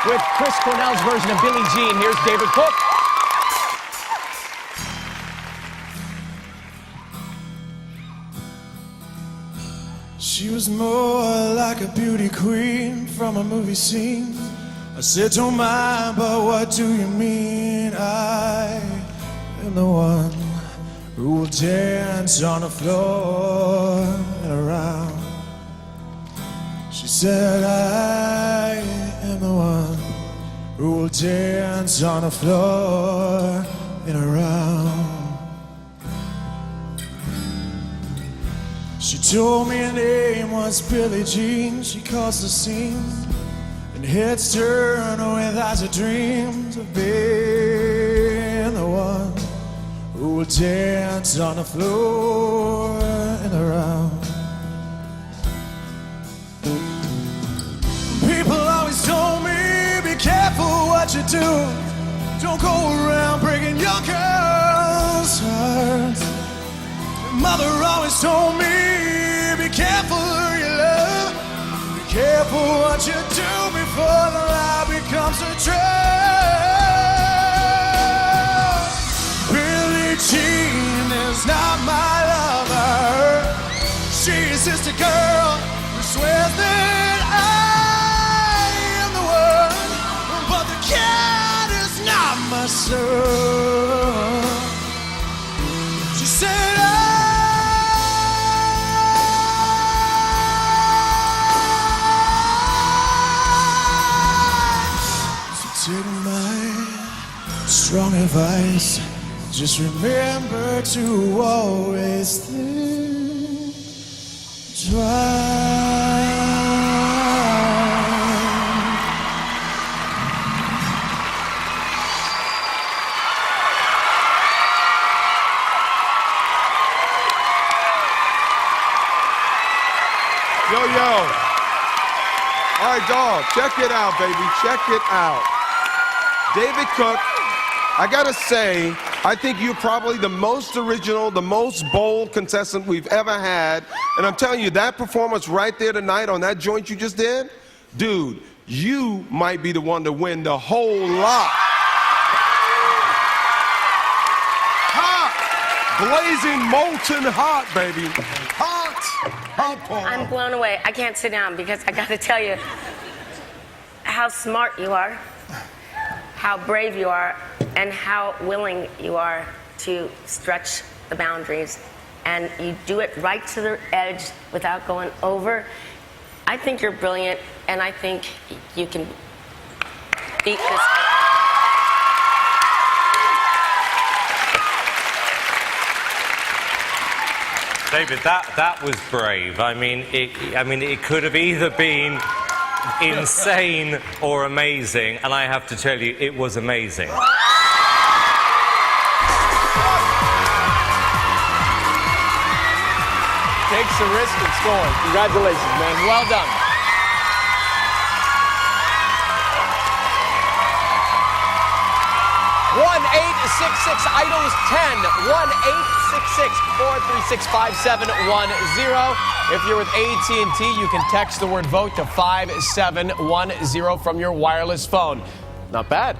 with Chris Cornell's version of Billie Jean. Here's David Cook. She was more like a beauty queen from a movie scene. I said, don't mind, but what do you mean? I am the one who will dance on the floor and around. She said, I am the one who will dance on the floor and around. She told me her name was Billie Jean. She caused the scene, and heads turn with eyes of dreams of being the one who will dance on the floor and around. People always told me, be careful what you do. Don't go around breaking your girl's heart. Mother always told me, be careful who you love. Be careful what you do before the lie becomes a trust. Billie Jean is not my lover. She's just a girl who swears that I am the one, but the cat is not my son. She said, take my strong advice. Just remember to always think twice. Yo, yo. All right, dog, check it out, baby. Check it out. David Cook, I gotta say, I think you're probably the most original, the most bold contestant we've ever had. And I'm telling you, that performance right there tonight on that joint you just did, dude, you might be the one to win the whole lot. Hot, blazing, molten hot, baby. Hot, hot porn. I'm blown away. I can't sit down because I gotta tell you how smart you are, how brave you are, and how willing you are to stretch the boundaries. And you do it right to the edge without going over. I think you're brilliant, and I think you can beat this. David, that was brave. I mean, it could have either been insane or amazing, and I have to tell you, it was amazing. Takes the risk and scores. Congratulations, man. Well done. #1-866-IDOLS 10. 1-866-436-5710. If you're with AT&T, you can text the word vote to 5710 from your wireless phone. Not bad.